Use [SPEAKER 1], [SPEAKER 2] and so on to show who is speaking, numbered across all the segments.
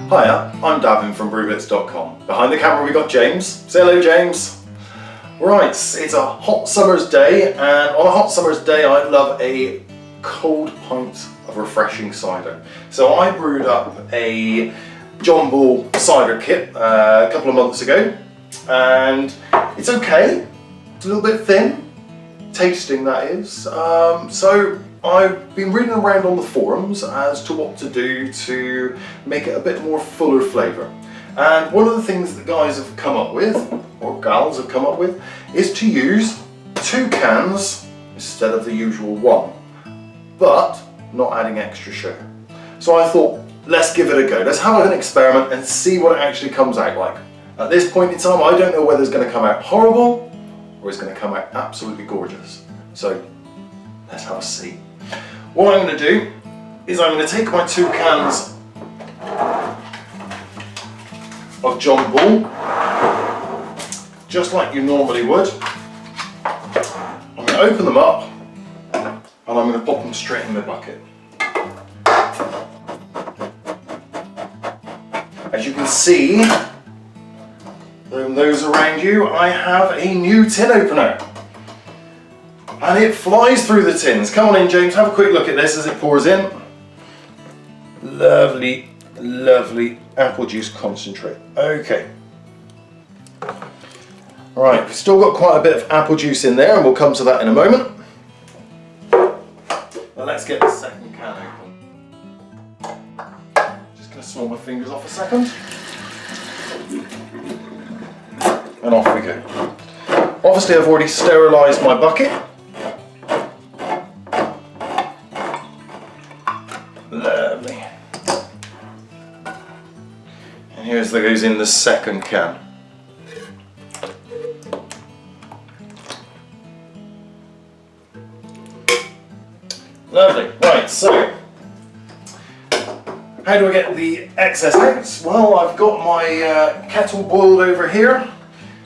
[SPEAKER 1] Hiya, I'm Davin from Brewbitz.com. Behind the camera we got James. Say hello, James. Right, it's a hot summer's day, and on a hot summer's day I love a cold pint of refreshing cider. So I brewed up a John Bull cider kit a couple of months ago, and it's okay. It's a little bit thin, tasting that is. So I've been reading around on the forums as to what to do to make it a bit more fuller flavour. And one of the things that guys have come up with, or gals have come up with, is to use 2 cans instead of the usual 1, but not adding extra sugar. So I thought, let's give it a go. Let's have an experiment and see what it actually comes out like. At this point in time, I don't know whether it's going to come out horrible or it's going to come out absolutely gorgeous. So let's have a see. What I'm going to do is I'm going to take my 2 cans of John Bull, just like you normally would. I'm going to open them up and I'm going to pop them straight in the bucket. As you can see, from those around you, I have a new tin opener. And it flies through the tins. Come on in, James, have a quick look at this as it pours in. Lovely, lovely apple juice concentrate. Okay. Right, we've still got quite a bit of apple juice in there, and we'll come to that in a moment. But let's get the second can open. Just going to smell my fingers off a second. And off we go. Obviously I've already sterilised my bucket. Lovely. And here's that goes in the second can. Lovely. Right, so how do I get the excess out? Well, I've got my kettle boiled over here.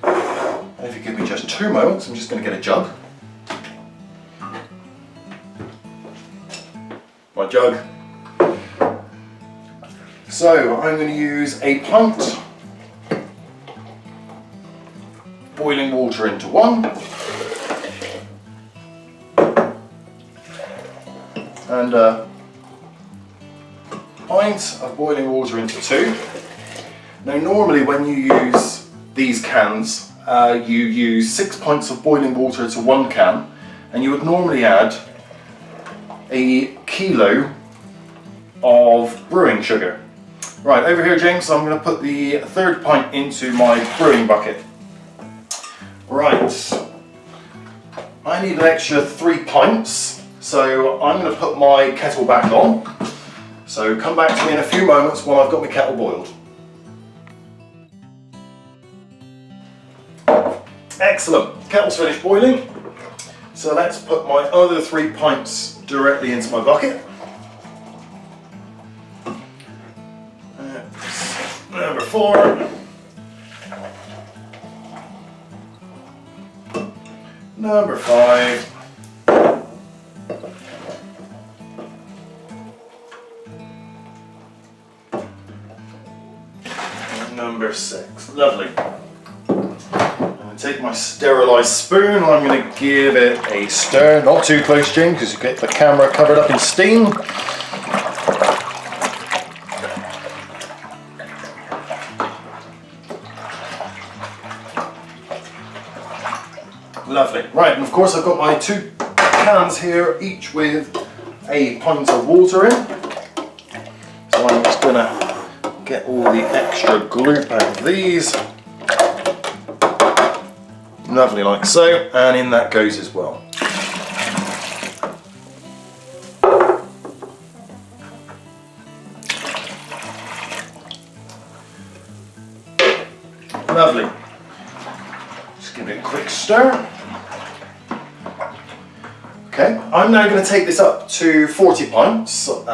[SPEAKER 1] And if you give me just 2 moments, I'm just going to get a jug. My jug. So I'm going to use a pint, boiling water into 1, and a pint of boiling water into 2. Now normally when you use these cans, you use 6 pints of boiling water to 1 can, and you would normally add a kilo of brewing sugar. Right, over here, James, I'm going to put the 3rd pint into my brewing bucket. Right, I need an extra 3 pints, so I'm going to put my kettle back on. So come back to me in a few moments while I've got my kettle boiled. Excellent, kettle's finished boiling. So let's put my other 3 pints directly into my bucket. Number 4. Number 5. And number 6. Lovely. Take my sterilised spoon and I'm going to give it a stir. Not too close, Jane, because you get the camera covered up in steam. Lovely. Right, and of course I've got my 2 cans here, each with a pint of water in. So I'm just going to get all the extra gloop out of these. Lovely, like so, and in that goes as well. Lovely. Just give it a quick stir. Okay, I'm now going to take this up to 40 pints, 5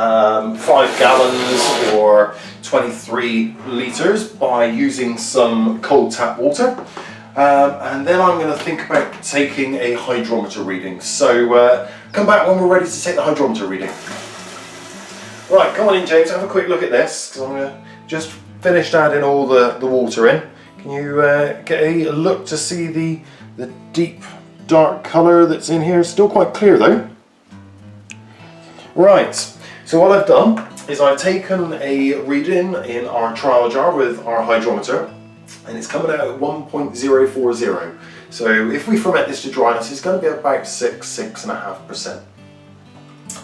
[SPEAKER 1] gallons or 23 litres by using some cold tap water. And then I'm going to think about taking a hydrometer reading. So come back when we're ready to take the hydrometer reading. Right, come on in, James, have a quick look at this, because I'm going to just finished adding all the water in. Can you get a look to see the deep dark colour that's in here? Still quite clear though. Right, so what I've done is I've taken a reading in our trial jar with our hydrometer, and it's coming out at 1.040. So if we ferment this to dryness, it's going to be about 6.5%.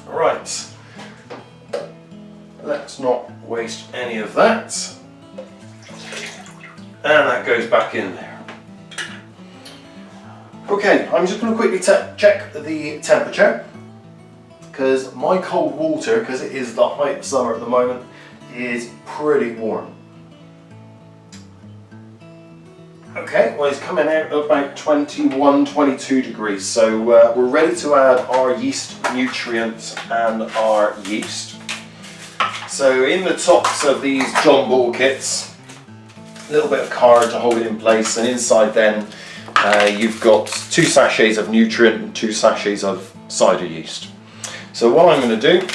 [SPEAKER 1] Right, let's not waste any of that. And that goes back in there. Okay, I'm just going to quickly check the temperature, because my cold water, because it is the height of summer at the moment, is pretty warm. Okay, well it's coming out at about 21, 22 degrees, so we're ready to add our yeast nutrients and our yeast. So in the tops of these John Bull kits, a little bit of card to hold it in place, and inside then you've got 2 sachets of nutrient and 2 sachets of cider yeast. So what I'm going to do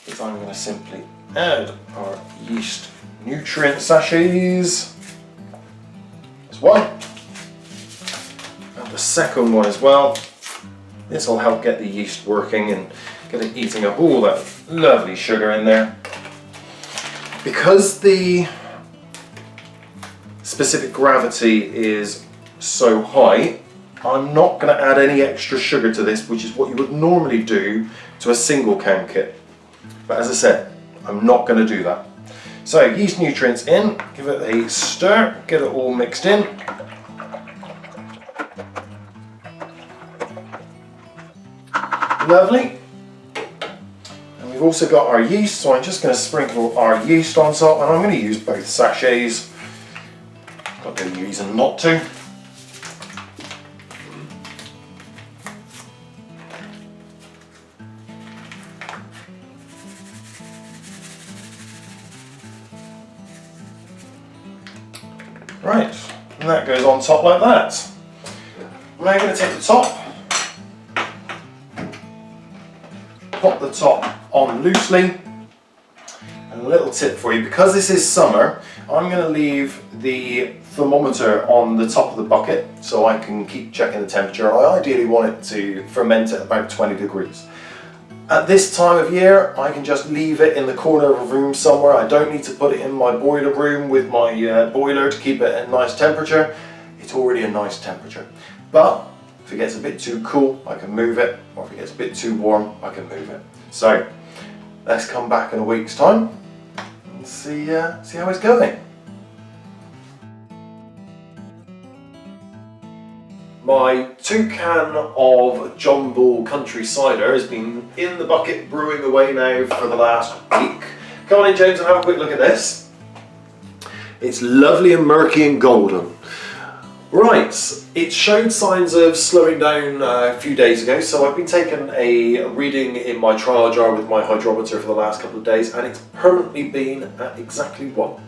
[SPEAKER 1] is I'm going to simply add our yeast nutrient sachets. There's one, and the second one as well. This will help get the yeast working and get it eating up all that lovely sugar in there. Because the specific gravity is so high, I'm not going to add any extra sugar to this, which is what you would normally do to a single can kit. But as I said, I'm not going to do that. So yeast nutrients in, give it a stir, get it all mixed in. Lovely. And we've also got our yeast, so I'm just going to sprinkle our yeast on top, and I'm going to use both sachets. Got no reason not to. Right, and that goes on top like that. I'm now going to take the top, pop the top on loosely, and a little tip for you, because this is summer, I'm going to leave the thermometer on the top of the bucket so I can keep checking the temperature. I ideally want it to ferment at about 20 degrees. At this time of year, I can just leave it in the corner of a room somewhere. I don't need to put it in my boiler room with my boiler to keep it at a nice temperature. It's already a nice temperature. But if it gets a bit too cool, I can move it, or if it gets a bit too warm, I can move it. So let's come back in a week's time and see how it's going. My toucan of John Bull Country Cider has been in the bucket brewing away now for the last week. Come on in, James, and have a quick look at this. It's lovely and murky and golden. Right, it showed signs of slowing down a few days ago, so I've been taking a reading in my trial jar with my hydrometer for the last couple of days, and it's permanently been at exactly 1.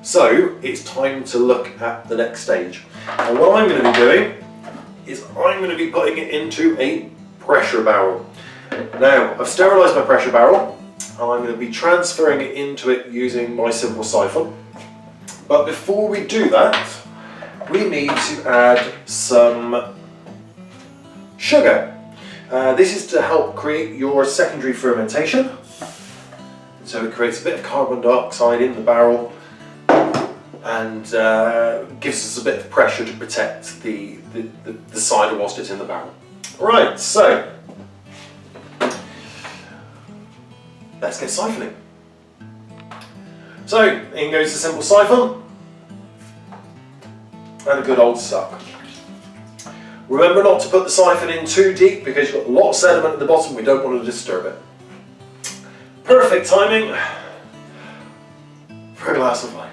[SPEAKER 1] So it's time to look at the next stage. And what I'm going to be doing is I'm going to be putting it into a pressure barrel. Now, I've sterilised my pressure barrel, and I'm going to be transferring it into it using my simple siphon. But before we do that, we need to add some sugar. This is to help create your secondary fermentation. So it creates a bit of carbon dioxide in the barrel and gives us a bit of pressure to protect the cider whilst it's in the barrel. Right, so let's get siphoning. So in goes the simple siphon and a good old suck. Remember not to put the siphon in too deep because you've got a lot of sediment at the bottom, we don't want to disturb it. Perfect timing for a glass of wine.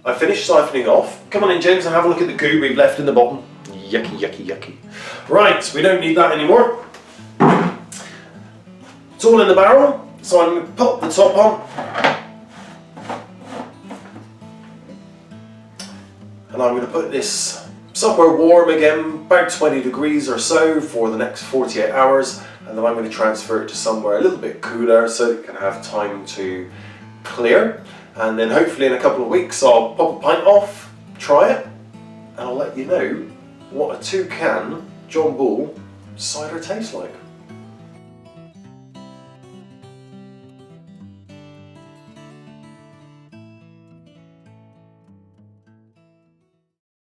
[SPEAKER 1] I finished siphoning off. Come on in, James, and have a look at the goo we've left in the bottom. Yucky, yucky, yucky. Right, we don't need that anymore. It's all in the barrel, so I'm going to pop the top on. And I'm going to put this somewhere warm again, about 20 degrees or so for the next 48 hours, and then I'm going to transfer it to somewhere a little bit cooler so it can have time to clear. And then hopefully in a couple of weeks I'll pop a pint off, try it, and I'll let you know what a toucan John Bull cider tastes like.